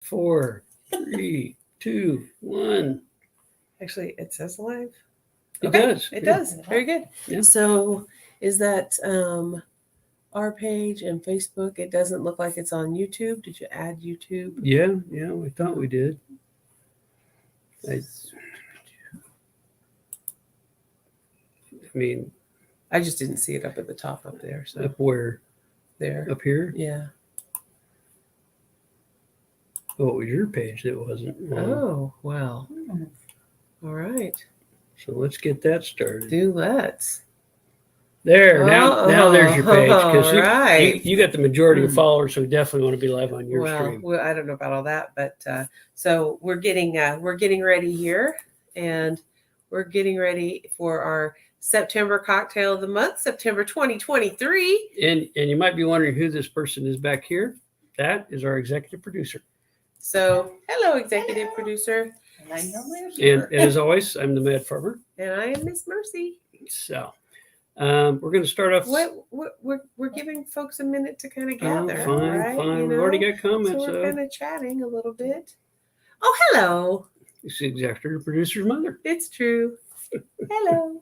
4, 3, 2, 1. Actually, it says live. It does. It yeah. does. Very good. Yeah. So is that our page and Facebook? It doesn't look like it's on YouTube. Did you add YouTube? Yeah, we thought we did. I mean, I just didn't see it up at the top up there. So up where? there. Up here? Yeah. Oh, it was your page that wasn't on. Oh, well. All right. So let's get that started. Do let's. There, now there's your page. Because right. you got the majority of followers, so we definitely want to be live on your stream. Well, I don't know about all that, but so we're getting ready here, and we're getting ready for our September cocktail of the month, September 2023. And you might be wondering who this person is back here. That is our executive producer. So, hello, executive producer. And as always, I'm the Mad Farmer. And I am Miss Mercy. So, we're going to start off. We're giving folks a minute to kind of gather. Fine, right? fine. We've already got comments. So we're kind of chatting a little bit. Oh, hello. It's the executive producer's mother. It's true. Hello.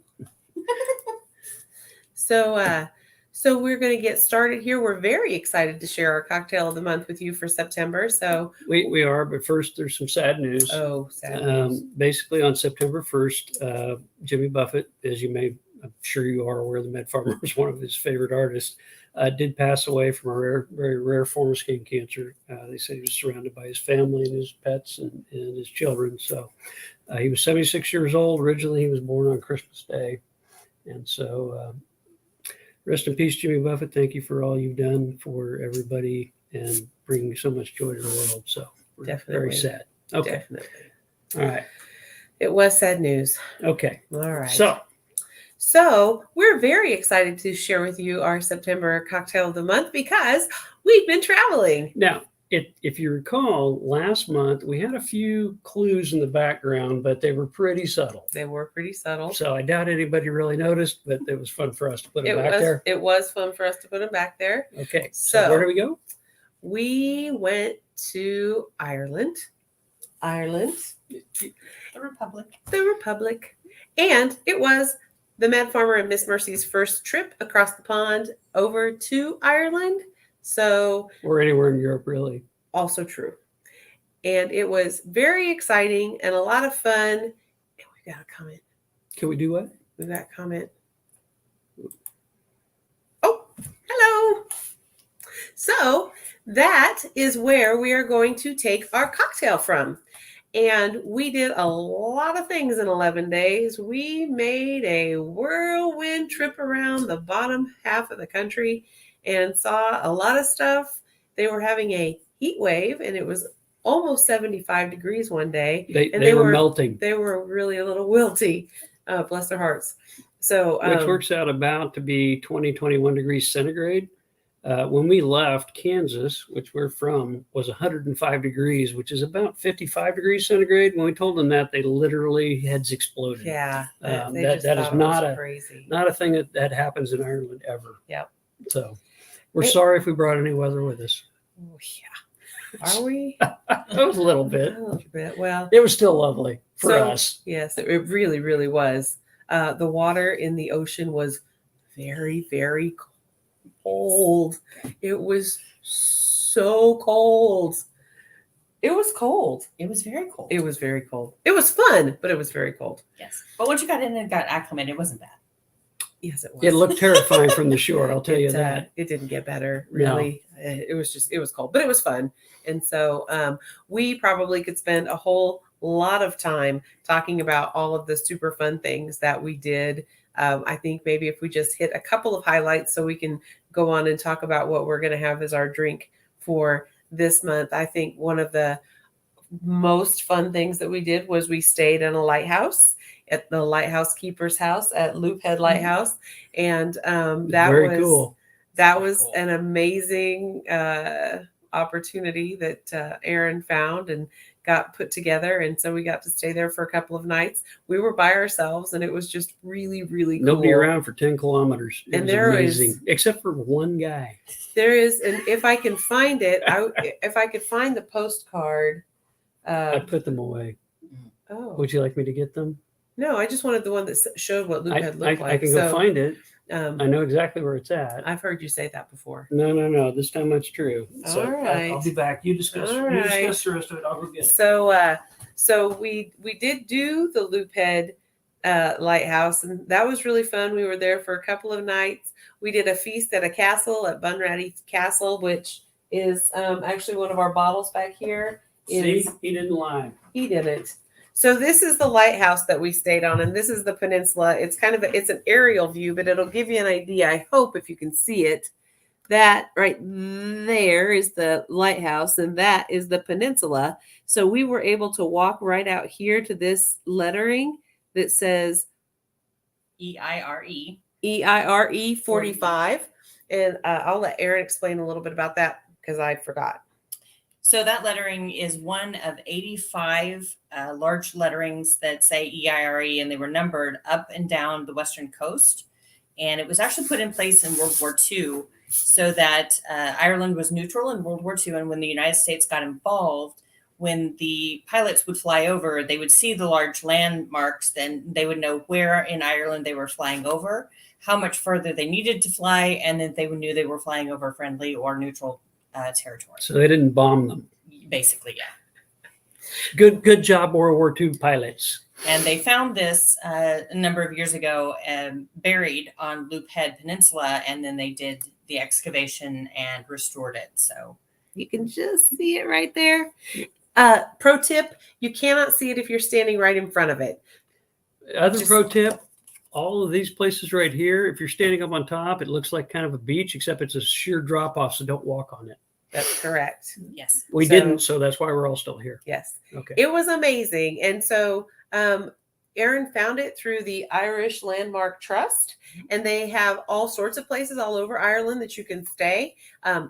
So we're going to get started here. We're very excited to share our cocktail of the month with you for September. So we are, but first there's some sad news. Oh, sad news. Basically on September 1st, Jimmy Buffett, as I'm sure you are aware, the Med Farmer was one of his favorite artists, did pass away from a very rare form of skin cancer. They said he was surrounded by his family and his pets and his children. So he was 76 years old. Originally, he was born on Christmas Day. And so rest in peace, Jimmy Buffett. Thank you for all you've done for everybody and bringing so much joy to the world. So we're Definitely. very sad. Okay. Definitely. All right. It was sad news. Okay. All right. So we're very excited to share with you our September cocktail of the month because we've been traveling. Now, if you recall, last month we had a few clues in the background, but they were pretty subtle. They were pretty subtle. So I doubt anybody really noticed, but it was fun for us to put them back there. It was fun for us to put them back there. Okay. So where do we go? We went to Ireland. The Republic. And it was the Mad Farmer and Miss Mercy's first trip across the pond over to Ireland. So, or anywhere in Europe, really. Also true. And it was very exciting and a lot of fun. And we got a comment. Can we do what? We got a comment. Oh, hello. So that is where we are going to take our cocktail from. And we did a lot of things in 11 days. We made a whirlwind trip around the bottom half of the country and saw a lot of stuff. They were having a heat wave, and it was almost 75 degrees one day. They were melting. They were really a little wilty. Bless their hearts. So, which works out about to be 20, 21 degrees centigrade. When we left Kansas, which we're from, was 105 degrees, which is about 55 degrees centigrade. When we told them that, they literally heads exploded. Yeah, that is not a thing that happens in Ireland ever. Yep. So we're sorry if we brought any weather with us. Oh, yeah. Are we? It was a little bit. Well, it was still lovely for us. Yes, it really, really was. The water in the ocean was very, very cold. It was so cold. It was cold. It was very cold. It was very cold. It was fun, but it was very cold. Yes. But once you got in and got acclimated, it wasn't bad. Yes, it was. It looked terrifying from the shore, I'll tell you that. It didn't get better, really. No. It was cold, but it was fun. And so we probably could spend a whole lot of time talking about all of the super fun things that we did. I think maybe if we just hit a couple of highlights so we can go on and talk about what we're going to have as our drink for this month. I think one of the most fun things that we did was we stayed in a lighthouse at the lighthouse keeper's house at Loophead Lighthouse. And that was cool. That was an amazing opportunity that Aaron found and got put together. And so we got to stay there for a couple of nights. We were by ourselves, and it was just really, really cool. Nobody around for 10 kilometers. It And was there amazing, is- except for one guy. There is, and if I can find it, if I could find the postcard. I put them away. Oh Would you like me to get them? no, I just wanted the one that showed what Luke I, had I, looked like. I can go find it. I Um, know exactly where it's at. I've heard you say that before. No. This time that's true. So All right. I'll be back. You discuss. All You right. discuss the rest of it. I'll go get it. So we did do the Loop Head lighthouse, and that was really fun. We were there for a couple of nights. We did a feast at a castle at Bunratty Castle, which is actually one of our bottles back here. See, he didn't lie. He didn't. So this is the lighthouse that we stayed on, and this is the peninsula. It's kind of it's an aerial view, but it'll give you an idea. I hope if you can see it. That right there is the lighthouse, and that is the peninsula. So we were able to walk right out here to this lettering that says EIRE. EIRE 45. And I'll let Aaron explain a little bit about that because I forgot. So that lettering is one of 85 large letterings that say EIRE, and they were numbered up and down the western coast. And it was actually put in place in World War II so that Ireland was neutral in World War II. And when the United States got involved, when the pilots would fly over, they would see the large landmarks, then they would know where in Ireland they were flying over, how much further they needed to fly, and then they knew they were flying over friendly or neutral territory. So they didn't bomb them. Basically, yeah. Good job, World War II pilots. And they found this a number of years ago buried on Loop Head Peninsula, and then they did the excavation and restored it. So You can just see it right there. Pro tip, you cannot see it if you're standing right in front of it. Other Just- pro tip, all of these places right here, if you're standing up on top, it looks like kind of a beach, except it's a sheer drop off, so don't walk on it. That's correct. yes. We So- didn't, so that's why we're all still here. Yes. Okay. It was amazing. And so Aaron found it through the Irish Landmark Trust, and they have all sorts of places all over Ireland that you can stay,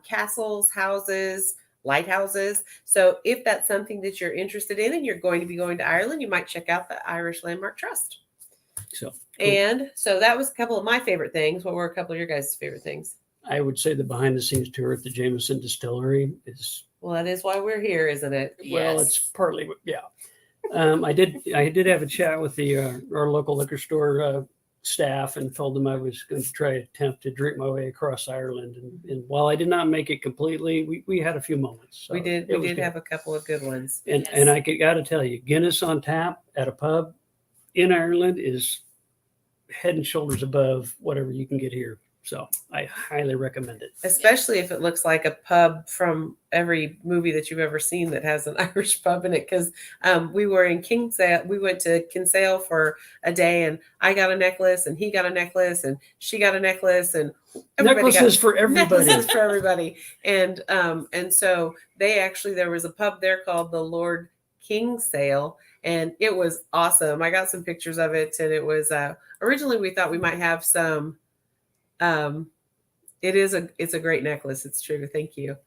castles, houses, lighthouses. So if that's something that you're interested in and you're going to be going to Ireland, you might check out the Irish Landmark Trust. So And so that was a couple of my favorite things. What were a couple of your guys' favorite things? I would say the behind the scenes tour at the Jameson Distillery is, Well, that is why we're here, isn't it? well, Yes. it's partly, yeah. I did have a chat with the our local liquor store staff and told them I was going to try to attempt to drink my way across Ireland. And while I did not make it completely, we had a few moments. So We did it was good. have a couple of good ones. And Yes. and I got to tell you, Guinness on tap at a pub in Ireland is head and shoulders above whatever you can get here. So I highly recommend it. Especially if it looks like a pub from every movie that you've ever seen that has an Irish pub in it. Because we were in Kinsale, we went to Kinsale for a day, and I got a necklace, and he got a necklace, and she got a necklace, and everybody Necklaces for everybody. necklaces for everybody. And so there was a pub there called the Lord Kingsale, and it was awesome. I got some pictures of it, and it was originally we thought we might have some. It's a great necklace. It's true. Thank you.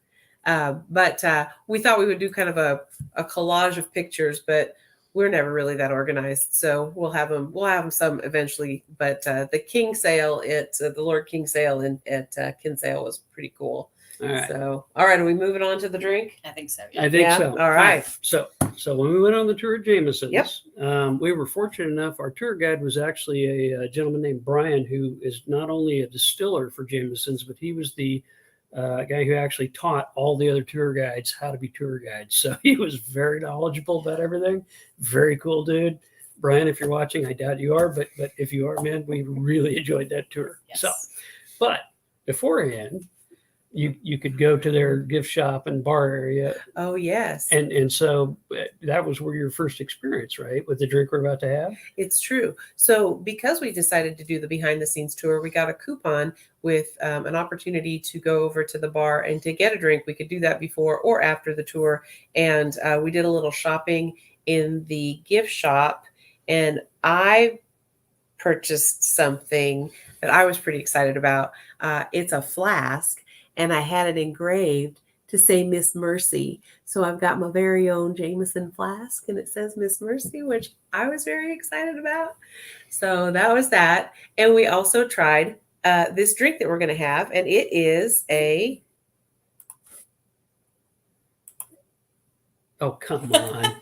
But we thought we would do kind of a collage of pictures, but we're never really that organized. So we'll have them some eventually. But the King Sale at the Lord King Sale at Kinsale was pretty cool. All right. So, all right. Are we moving on to the drink? I think so. I think Yeah, so. all right. So when we went on the tour at Jameson's, Yep. we were fortunate enough. Our tour guide was actually a gentleman named Brian, who is not only a distiller for Jameson's, but he was the guy who actually taught all the other tour guides how to be tour guides. So he was very knowledgeable about everything. Very cool dude. Brian, if you're watching, I doubt you are, but if you are, man, we really enjoyed that tour. Yes. So, but beforehand, you could go to their gift shop and bar area, Oh, yes. and so that was where your first experience, right, with the drink we're about to have. It's true. So because we decided to do the behind the scenes tour, we got a coupon with an opportunity to go over to the bar and to get a drink. We could do that before or after the tour. And we did a little shopping in the gift shop, and I purchased something that I was pretty excited about. It's a flask, and I had it engraved to say Miss Mercy. So I've got my very own Jameson flask and it says Miss Mercy, which I was very excited about. So that was that. And we also tried this drink that we're going to have, and it is a... Oh, come on.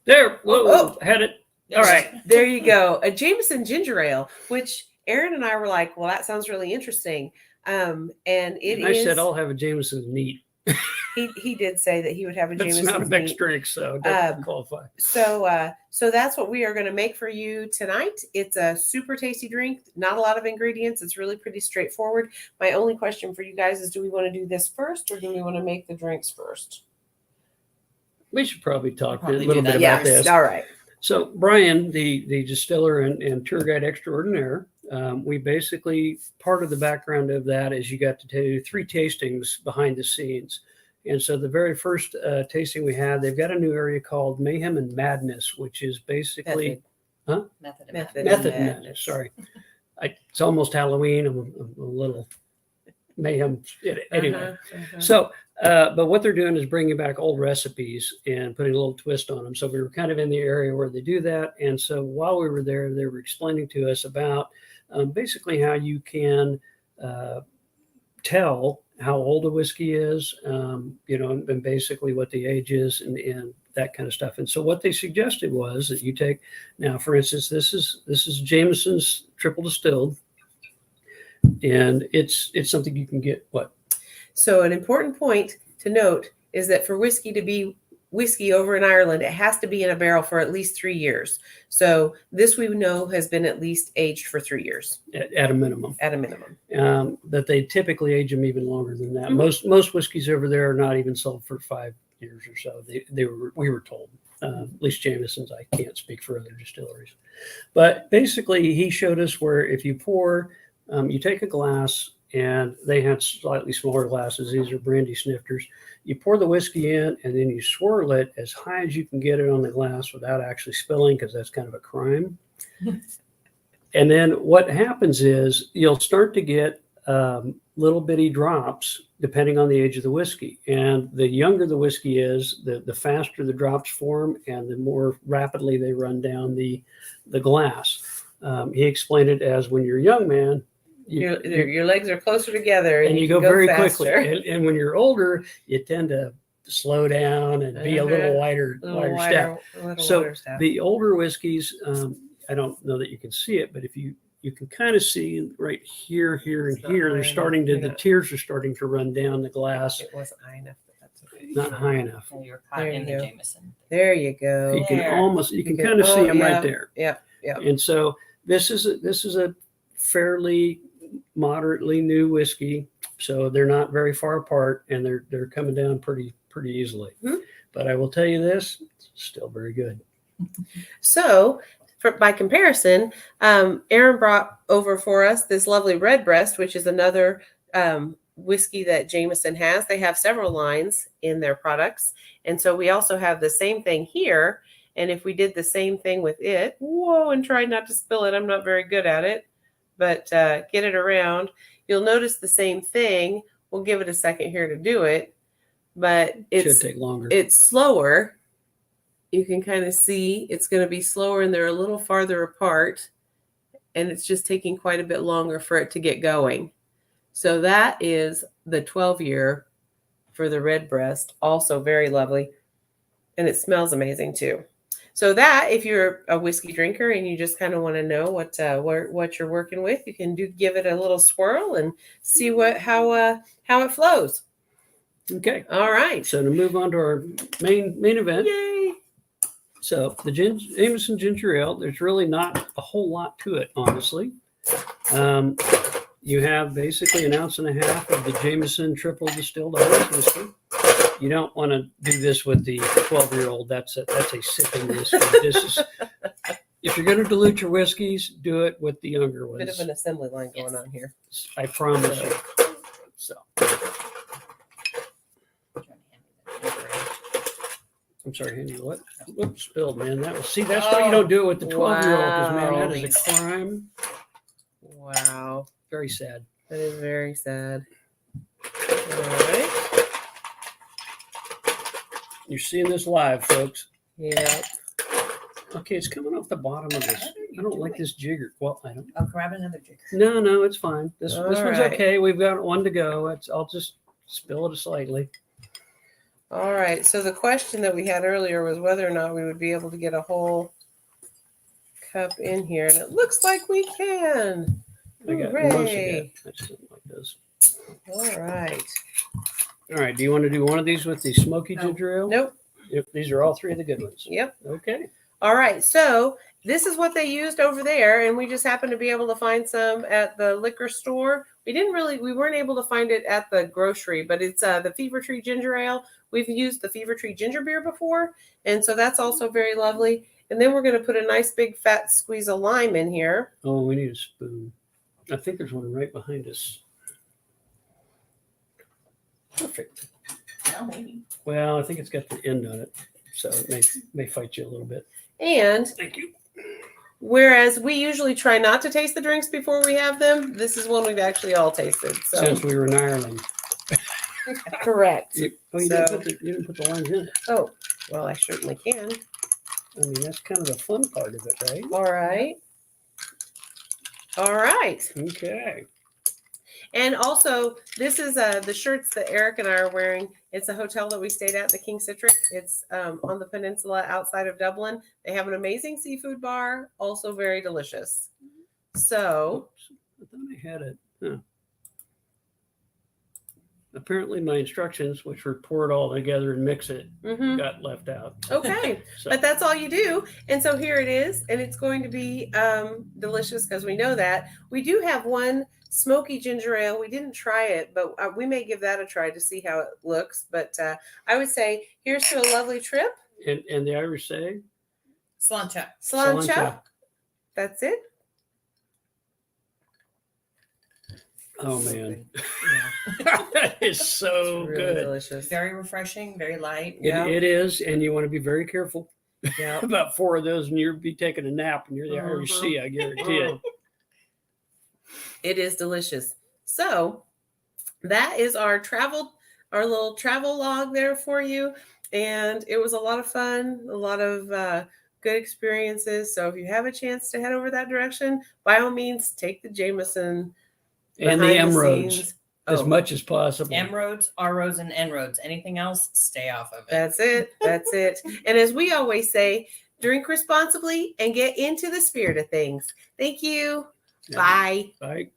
There. Whoa, Oh. had it. All right. There you go. A Jameson ginger ale, which Aaron and I were like, well, that sounds really interesting. And I said, I'll have a Jameson neat. He did say that he would have a That's Jameson not a mixed neat. drink, so it doesn't qualify. So that's what we are going to make for you tonight. It's a super tasty drink. Not a lot of ingredients. It's really pretty straightforward. My only question for you guys is, do we want to do this first or do we want to make the drinks first? We should probably talk Probably a little do bit that. about this. All right. So Brian, the distiller and tour guide extraordinaire, we basically, part of the background of that is you got to do 3 tastings behind the scenes. And so the very first tasting we had, they've got a new area called Mayhem and Madness, which is basically Method. Method Madness. Sorry. It's almost Halloween. I'm a little mayhem. Anyway. So, but what they're doing is bringing back old recipes and putting a little twist on them. So we were kind of in the area where they do that. And so while we were there, they were explaining to us about basically how you can tell how old a whiskey is, and basically what the age is and that kind of stuff. And so what they suggested was that you take, now, for instance, this is Jameson's triple distilled, and it's something you can get So an important point to note is that for whiskey to be whiskey over in Ireland, it has to be in a barrel for at least 3 years. So this we know has been at least aged for 3 years. at a minimum. At a minimum. That they typically age them even longer than that. Mm-hmm. Most whiskeys over there are not even sold for 5 years or so. We were told, at least Jameson's. I can't speak for other distilleries, but basically he showed us where if you pour, you take a glass, and they had slightly smaller glasses. These are brandy snifters. You pour the whiskey in, and then you swirl it as high as you can get it on the glass without actually spilling, because that's kind of a crime. And then what happens is you'll start to get little bitty drops depending on the age of the whiskey. And the younger the whiskey is, the faster the drops form and the more rapidly they run down the glass. He explained it as when you're a young man, your legs are closer together and you go very faster. quickly. And when you're older, you tend to slow down and be a little wider step. So the older whiskeys, I don't know that you can see it, but if you can kind of see right here, and here, they're starting to, the tears are starting to run down the glass. It wasn't high enough, but that's okay. Not high enough. So you're caught in the Jameson. There you go. You can There. kind of see them right there. Yeah. And so this is a fairly moderately new whiskey, so they're not very far apart, and they're coming down pretty easily. Mm-hmm. But I will tell you this, it's still very good. So by comparison, Aaron brought over for us this lovely Redbreast, which is another whiskey that Jameson has. They have several lines in their products, and so we also have the same thing here. And if we did the same thing with it, and tried not to spill it, I'm not very good at it, but get it around, you'll notice the same thing. We'll give it a second here to do it, but it should take longer. It's slower. You can kind of see it's going to be slower, and they're a little farther apart, and it's just taking quite a bit longer for it to get going. So that is the 12-year for the Redbreast, also very lovely, and it smells amazing too. So that, if you're a whiskey drinker and you just kind of want to know what you're working with, you can give it a little swirl and see how it flows. Okay. All right. So to move on to our main event. Yay. So the Jameson Ginger Ale, there's really not a whole lot to it, honestly. You have basically 1.5 ounces of the Jameson triple distilled Irish whiskey. You don't want to do this with the 12-year-old. That's a sipping whiskey. This is, if you're going to dilute your whiskeys, do it with the younger ones. Bit of an assembly line going on here. I promise you. So I'm sorry, Handy. What? Whoops, spilled, man. That's why you don't do it with the 12-year-old, because man, that is a crime. Wow. Very sad. That is very sad. All right. You're seeing this live, folks. Yeah. Okay, it's coming off the bottom of this. I don't like this jigger. Well, I don't. I'll grab another jigger. No, it's fine. This All one's right. okay. We've got one to go. I'll just spill it slightly. All right. So the question that we had earlier was whether or not we would be able to get a whole cup in here, and it looks like we can. I got most of Hooray. it. I just don't like those. All right. All right. Do you want to do one of these with the smoky ginger ale? Nope. Yep. These are all three of the good ones. Yep. Okay. All right. So this is what they used over there, and we just happened to be able to find some at the liquor store. We weren't able to find it at the grocery, but it's the Fever Tree Ginger Ale. We've used the Fever Tree Ginger Beer before, and so that's also very lovely. And then we're going to put a nice big fat squeeze of lime in here. Oh, we need a spoon. I think there's one right behind us. Perfect. Well, maybe. Well, I think it's got the end on it, so it may fight you a little bit. And Thank you. whereas we usually try not to taste the drinks before we have them, this is one we've actually all tasted. So Since we were in Ireland. correct. You So- didn't put the limes in it. Oh, well, I certainly can. I mean, that's kind of the fun part of it, right? All right. All right. Okay. And also, this is the shirts that Eric and I are wearing. It's a hotel that we stayed at, the King Citric. It's on the peninsula outside of Dublin. They have an amazing seafood bar, also very delicious. So, Oops. I thought I had it. Huh. Apparently, my instructions, which were pour it all together and mix it, mhm. got left out. Okay. So, But that's all you do. And so here it is. And it's going to be delicious because we know that. We do have one smoky ginger ale. We didn't try it, but we may give that a try to see how it looks. But I would say here's to a lovely trip. and the Irish say, Sláinte. Sláinte. That's it. Oh man, Yeah. that is so It's really good. delicious. Very refreshing, very light. Yeah. It is, and you want to be very careful Yeah. about 4 of those, and you'll be taking a nap, and you're the Irish Mhm. Sea, I guarantee it. It is delicious. So that is our little travel log there for you. And it was a lot of fun, a lot of good experiences. So if you have a chance to head over that direction, by all means, take the Jameson And the behind M roads scenes. as Oh, much as possible. M roads, R roads, and N roads. Anything else, stay off of it. That's it. That's it. And as we always say, drink responsibly and get into the spirit of things. Thank you. Yeah. Bye. Right.